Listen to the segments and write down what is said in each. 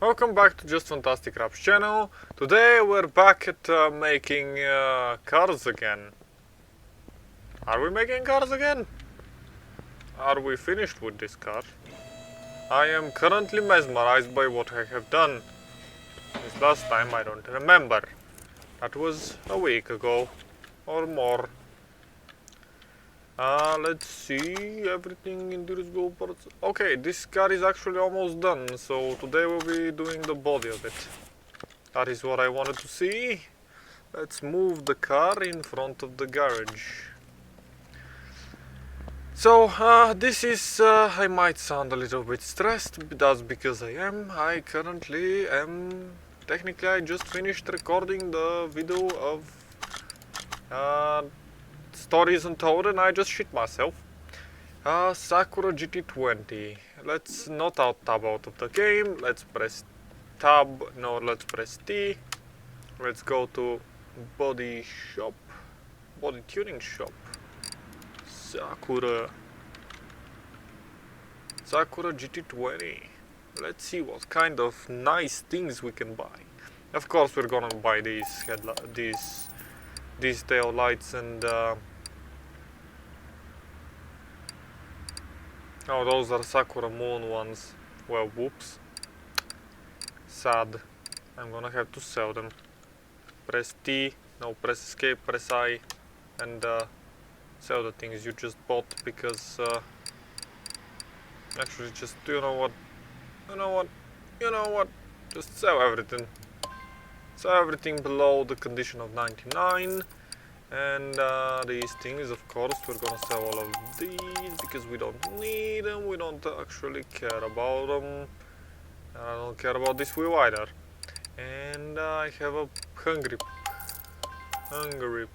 Welcome back to Just Fantastic Raps channel. Today we're back at making cars again. Are we making cars again? Are we finished with this car? I am currently mesmerized by what I have done. This last time I don't remember. That was a week ago or more. Let's see, everything in this go parts. Okay, this car is actually almost done, so today we'll be doing the body of it. That is what I wanted to see. Let's move the car in front of the garage. So, this is, I might sound a little bit stressed, but that's because I am. I currently am, technically I just finished recording the video of Stories Untold and I just shit myself. Sakura GT20. Let's not tab out of the game. Let's press tab. No, let's press T. Let's go to body shop. Body tuning shop. Sakura GT20. Let's see what kind of nice things we can buy. Of course we're gonna buy these tail lights and oh, those are Sakura Moon ones. Well, whoops. Sad. I'm gonna have to sell them. Press T, no, press escape, press I, and sell the things you just bought because actually just, you know what, just sell everything. Sell everything below the condition of 99. And these things, of course, we're gonna sell all of these because we don't need them, we don't actually care about them. And I don't care about this wheel either. And I have a hungry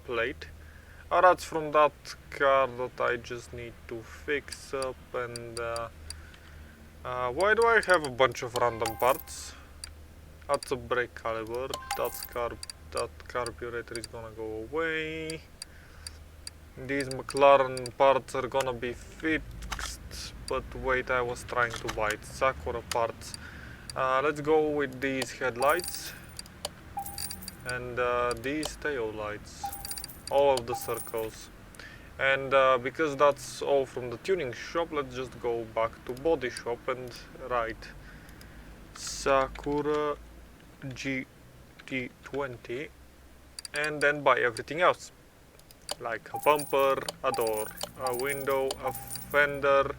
plate. Oh, that's from that car that I just need to fix up. And why do I have a bunch of random parts? That's a brake caliber, that carburetor is gonna go away. These McLaren parts are gonna be fixed, but wait, I was trying to buy it. Sakura parts. Let's go with these headlights and these tail lights, all of the circles. And because that's all from the tuning shop, let's just go back to body shop and write Sakura GT20 and then buy everything else, like a bumper, a door, a window, a fender,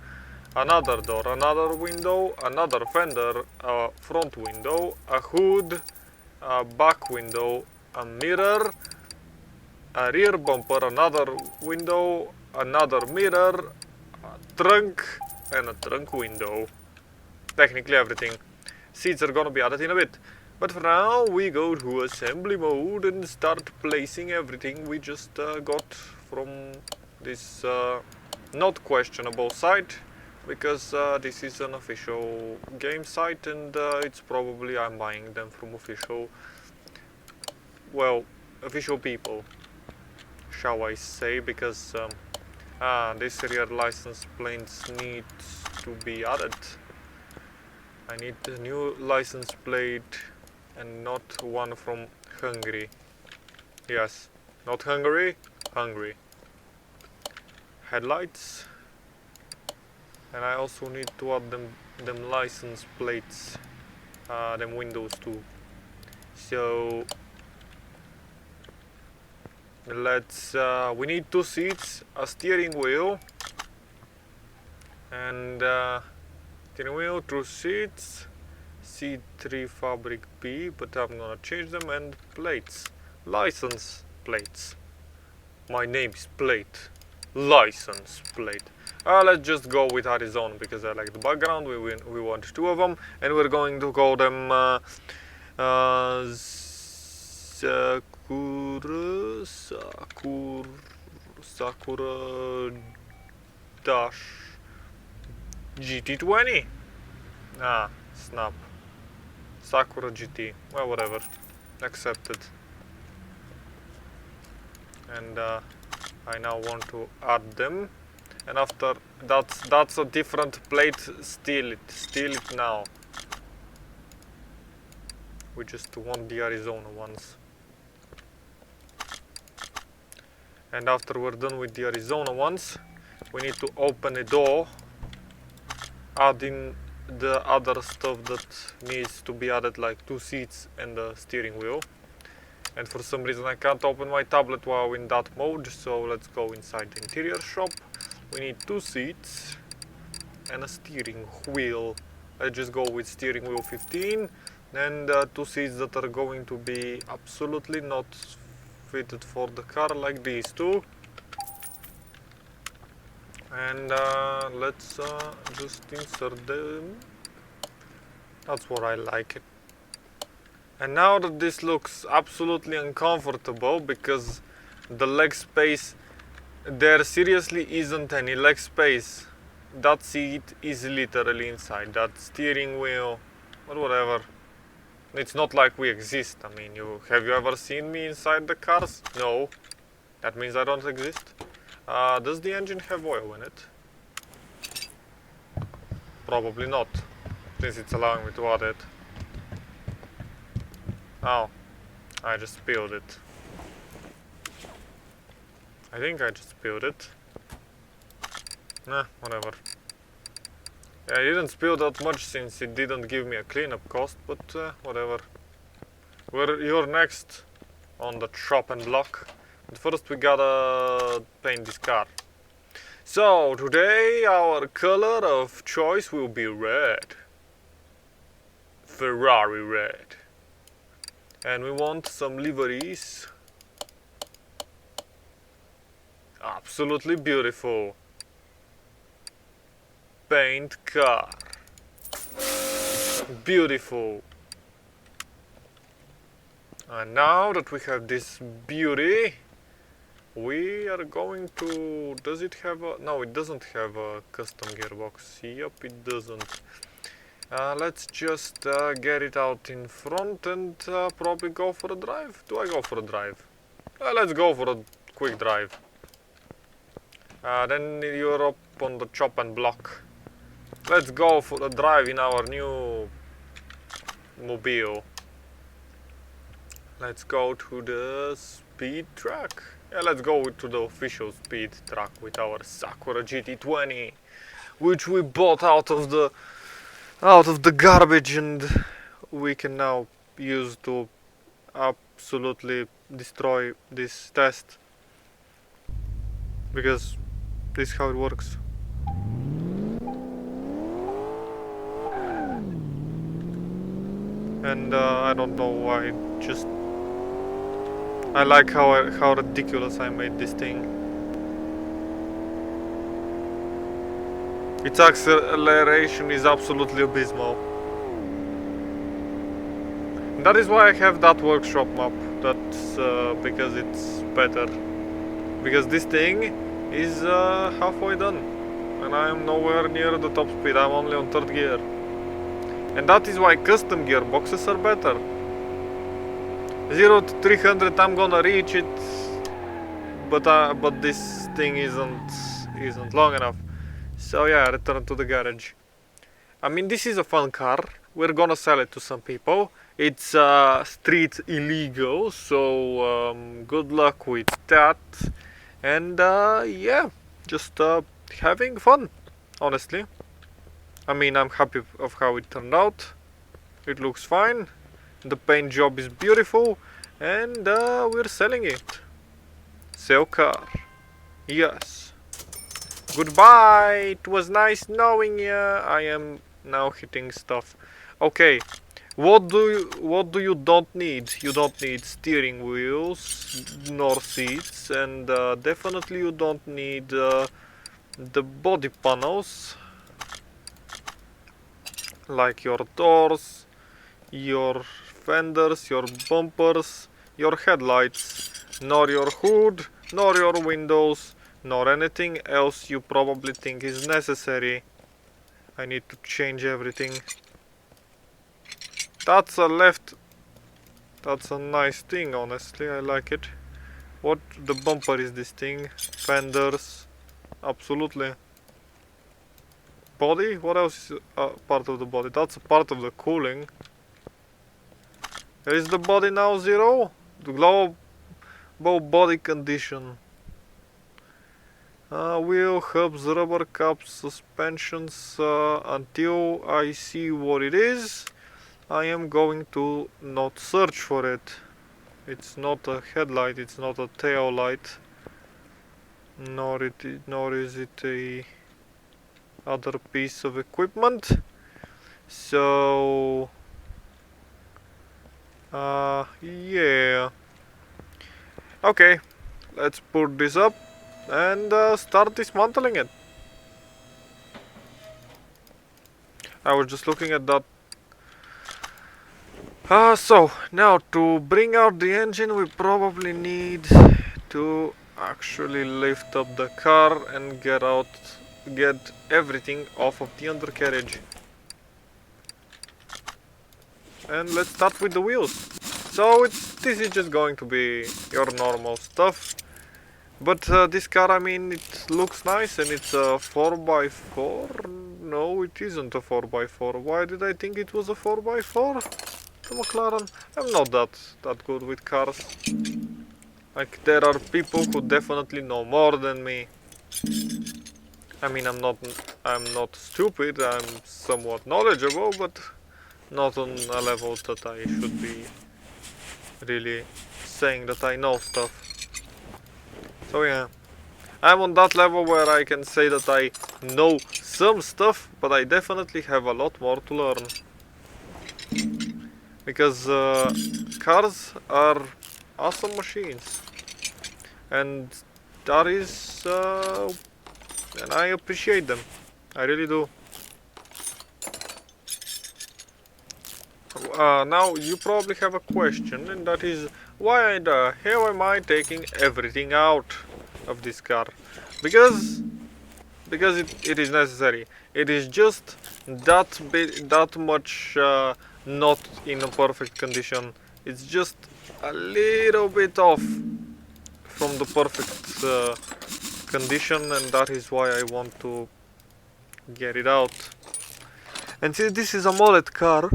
another door, another window, another fender, a front window, a hood, a back window, a mirror, a rear bumper, another window, another mirror, a trunk, and a trunk window. Technically everything. Seats are gonna be added in a bit. But for now, we go to assembly mode and start placing everything we just got from this not questionable site, because this is an official game site and it's probably I'm buying them from official people, shall I say, because this rear license plates needs to be added. I need a new license plate and not one from Hungary. Yes, not Hungary, Hungary. Headlights. And I also need to add them license plates, them windows too. So let's, we need 2 seats, a steering wheel, and steering wheel, 2 seats, C3 fabric B, but I'm gonna change them, and plates, license plates. My name is Plate, license plate. Let's just go with Arizona because I like the background. We want 2 of them, and we're going to call them Sakura dash GT20. Snap. Sakura GT. Well, whatever. Accepted. And I now want to add them. And after that's a different plate. Steal it now. We just want the Arizona ones. And after we're done with the Arizona ones, we need to open a door, add in the other stuff that needs to be added, like 2 seats and the steering wheel. And for some reason I can't open my tablet while in that mode, so let's go inside the interior shop. We need 2 seats and a steering wheel. Let's just go with steering wheel 15, and 2 seats that are going to be absolutely not fitted for the car, like these two. And let's just insert them. That's what I like it. And now that this looks absolutely uncomfortable because the leg space, there seriously isn't any leg space. That seat is literally inside that steering wheel or whatever. It's not like we exist. I mean, have you ever seen me inside the cars? No. That means I don't exist. Does the engine have oil in it? Probably not, since it's allowing me to add it. Oh, I just spilled it. I think I just spilled it. Nah, whatever. Yeah, I didn't spill that much since it didn't give me a cleanup cost, but whatever. You're next on the chop and block. But first we gotta paint this car. So today our color of choice will be red. Ferrari red. And we want some liveries. Absolutely beautiful. Paint car. Beautiful. And now that we have this beauty, we are going to... Does it have a... No, it doesn't have a custom gearbox. Yep, it doesn't. Let's just get it out in front and probably go for a drive. Do I go for a drive? Let's go for a quick drive. Then you're up on the chop and block. Let's go for a drive in our new mobile. Let's go to the speed track. Yeah, let's go to the official speed track with our Sakura GT20, which we bought out of the garbage, and we can now use to absolutely destroy this test, because this is how it works. And I don't know why, I like how ridiculous I made this thing. Its acceleration is absolutely abysmal. And that is why I have that workshop map. That's because it's better. Because this thing is halfway done, and I am nowhere near the top speed. I'm only on 3rd gear. And that is why custom gearboxes are better. 0 to 300 I'm gonna reach it, but this thing isn't long enough. So yeah, return to the garage. I mean, this is a fun car. We're gonna sell it to some people. It's street illegal, so good luck with that. And yeah, just having fun, honestly. I mean, I'm happy of how it turned out. It looks fine. The paint job is beautiful, and we're selling it. Sell car. Yes. Goodbye. It was nice knowing you. I am now hitting stuff. Okay. What do you don't need? You don't need steering wheels nor seats, and definitely you don't need the body panels, like your doors, your fenders, your bumpers, your headlights, nor your hood, nor your windows, nor anything else you probably think is necessary. I need to change everything. That's a nice thing, honestly. I like it. What the bumper is this thing? Fenders, absolutely. Body? What else is part of the body? That's a part of the cooling. Is the body now 0? The global body condition. Wheel, hubs, rubber cups, suspensions. Until I see what it is, I am going to not search for it. It's not a headlight, it's not a tail light, nor is it a other piece of equipment. So yeah. Okay, let's put this up and start dismantling it. I was just looking at that. So now to bring out the engine, we probably need to actually lift up the car and get everything off of the undercarriage. And let's start with the wheels. So this is just going to be your normal stuff. But this car, I mean, it looks nice and it's a 4x4. No, it isn't a 4x4. Why did I think it was a 4x4? The McLaren. I'm not that good with cars. Like, there are people who definitely know more than me. I mean, I'm not stupid. I'm somewhat knowledgeable, but not on a level that I should be really saying that I know stuff. So yeah, I'm on that level where I can say that I know some stuff, but I definitely have a lot more to learn. Because cars are awesome machines, and that is, and I appreciate them. I really do. Now you probably have a question, and that is, why the hell am I taking everything out of this car? Because it is necessary. It is just that much not in a perfect condition. It's just a little bit off from the perfect condition, and that is why I want to get it out. And since this is a modded car,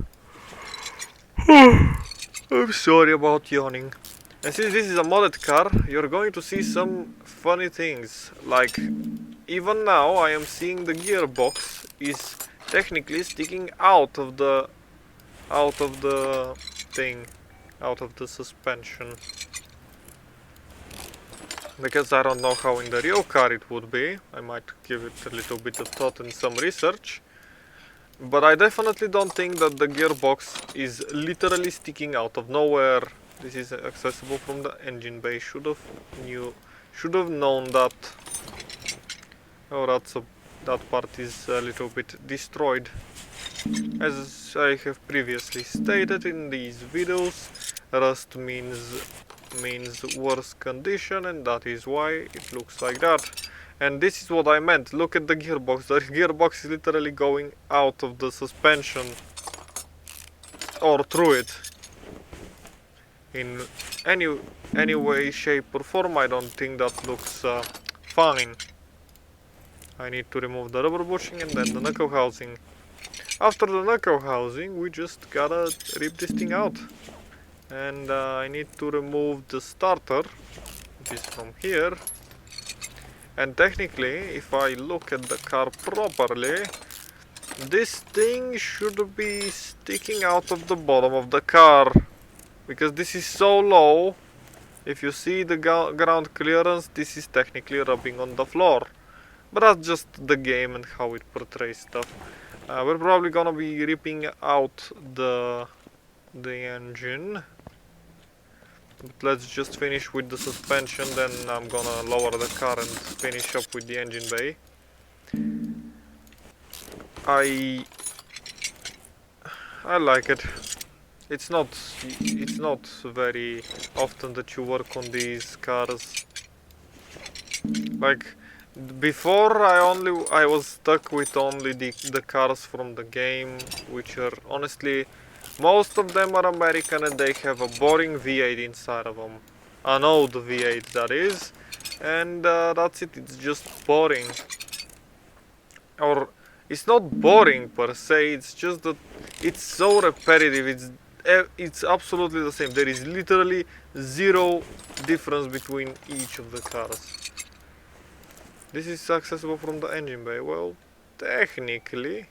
I'm sorry about yawning. And since this is a modded car, you're going to see some funny things. Like, even now I am seeing the gearbox is technically sticking out of the suspension. Because I don't know how in the real car it would be. I might give it a little bit of thought and some research. But I definitely don't think that the gearbox is literally sticking out of nowhere. This is accessible from the engine bay. Should have known that. Oh, that part is a little bit destroyed. As I have previously stated in these videos, rust means worse condition, and that is why it looks like that. And this is what I meant. Look at the gearbox. The gearbox is literally going out of the suspension, or through it. In any way, shape or form, I don't think that looks fine. I need to remove the rubber bushing and then the knuckle housing. After the knuckle housing, we just gotta rip this thing out. And I need to remove the starter, which is from here. And technically, if I look at the car properly, this thing should be sticking out of the bottom of the car. Because this is so low, if you see the ground clearance, this is technically rubbing on the floor. But that's just the game and how it portrays stuff. We're probably gonna be ripping out the engine. But let's just finish with the suspension, then I'm gonna lower the car and finish up with the engine bay. I like it. It's not very often that you work on these cars. Like, before I was stuck with only the cars from the game, which are honestly, most of them are American and they have a boring V8 inside of them. An old V8 that is. And that's it, it's just boring. Or, it's not boring per se, it's just that it's so repetitive, it's absolutely the same. There is literally zero difference between each of the cars. This is accessible from the engine bay. Well, technically,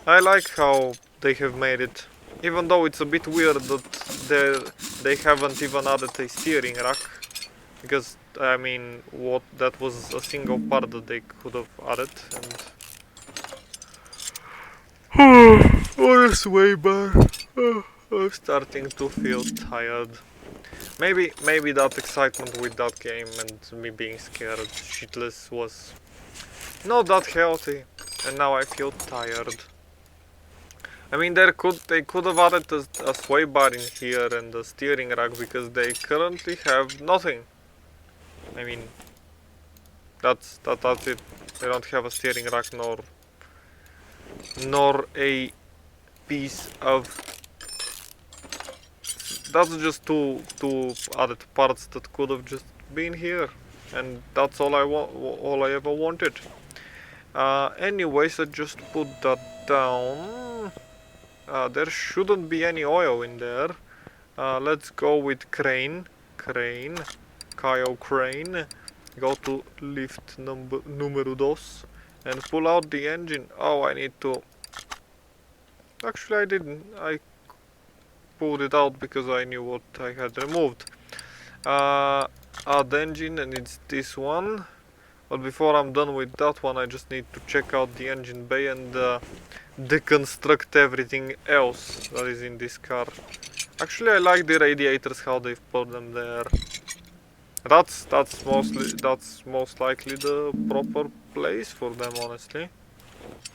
I like how they have made it. Even though it's a bit weird that they haven't even added a steering rack, because I mean, that was a single part that they could have added. And honest way back. I'm starting to feel tired. Maybe that excitement with that game and me being scared shitless was not that healthy, and now I feel tired. I mean, they could have added a sway bar in here and a steering rack, because they currently have nothing. I mean, that's it. They don't have a steering rack nor a piece of. That's just two added parts that could have just been here, and that's all I ever wanted. Anyways, I just put that down. There shouldn't be any oil in there. Let's go with crane, Kyle crane. Go to lift numero dos and pull out the engine. Oh, I need to. Actually, I didn't. I pulled it out because I knew what I had removed. Add engine, and it's this one. But before I'm done with that one, I just need to check out the engine bay and deconstruct everything else that is in this car. Actually, I like the radiators, how they've put them there. That's most likely the proper place for them, honestly.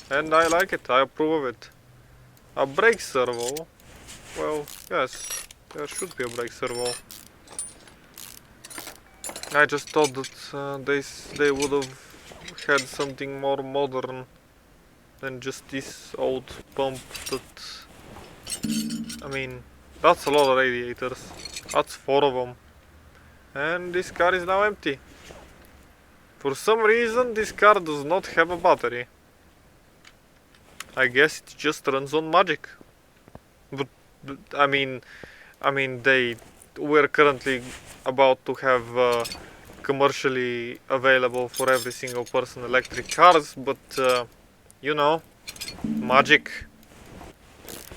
And I like it. I approve of it. A brake servo. Well, yes, there should be a brake servo. I just thought that they would have had something more modern than just this old pump that... I mean, that's a lot of radiators. That's 4 of them. And this car is now empty. For some reason, this car does not have a battery. I guess it just runs on magic. But I mean, we're currently about to have commercially available for every single person electric cars, but you know, magic.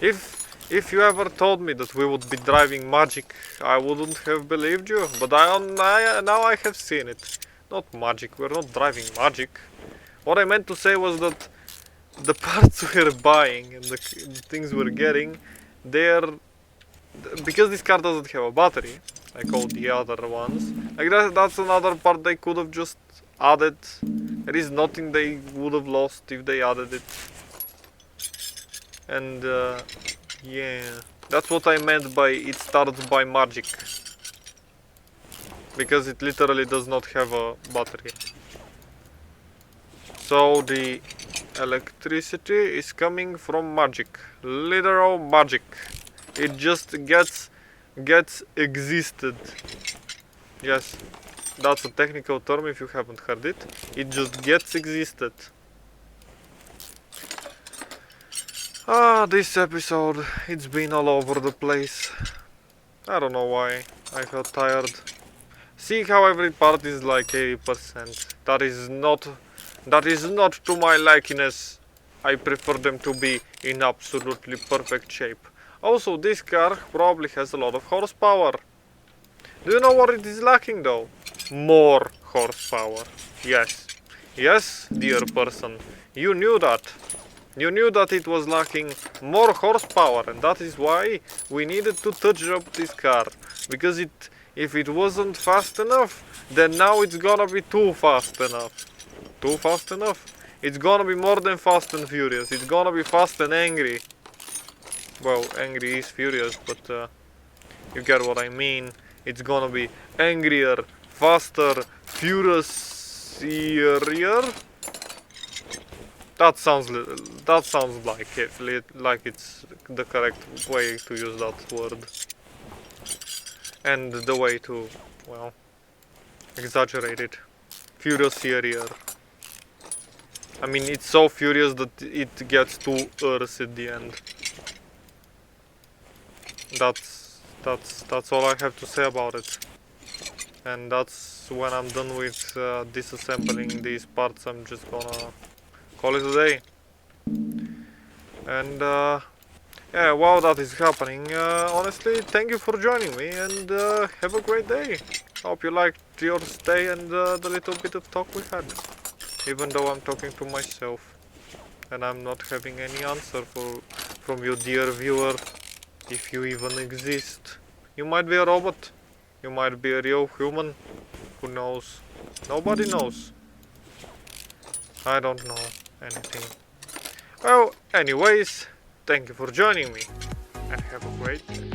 If you ever told me that we would be driving magic, I wouldn't have believed you. But now I have seen it. Not magic. We're not driving magic. What I meant to say was that the parts we're buying and the things we're getting, they're... Because this car doesn't have a battery, like all the other ones, like that's another part they could have just added. There is nothing they would have lost if they added it. And yeah, that's what I meant by it starts by magic. Because it literally does not have a battery. So the electricity is coming from magic. Literal magic. It just gets existed. Yes, that's a technical term if you haven't heard it. It just gets existed. This episode, it's been all over the place. I don't know why. I felt tired. See how every part is like 80%. That is not to my likeness. I prefer them to be in absolutely perfect shape. Also, this car probably has a lot of horsepower. Do you know what it is lacking though? More horsepower. Yes. Yes, dear person. You knew that. You knew that it was lacking more horsepower, and that is why we needed to touch up this car. Because if it wasn't fast enough, then now it's gonna be too fast enough. Too fast enough? It's gonna be more than fast and furious. It's gonna be fast and angry. Well, angry is furious, but you get what I mean. It's gonna be angrier, faster, furious-ier. That sounds like it's the correct way to use that word. And the way to, well, exaggerate it. Furious-ier. I mean, it's so furious that it gets to Earth at the end. that's all I have to say about it. And that's when I'm done with disassembling these parts. I'm just gonna call it a day. And yeah, while that is happening, honestly, thank you for joining me, and have a great day. Hope you liked your stay and the little bit of talk we had. Even though I'm talking to myself and I'm not having any answer from you, dear viewer, if you even exist. You might be a robot, you might be a real human, who knows? Nobody knows. I don't know anything. Well, anyways, thank you for joining me and have a great day.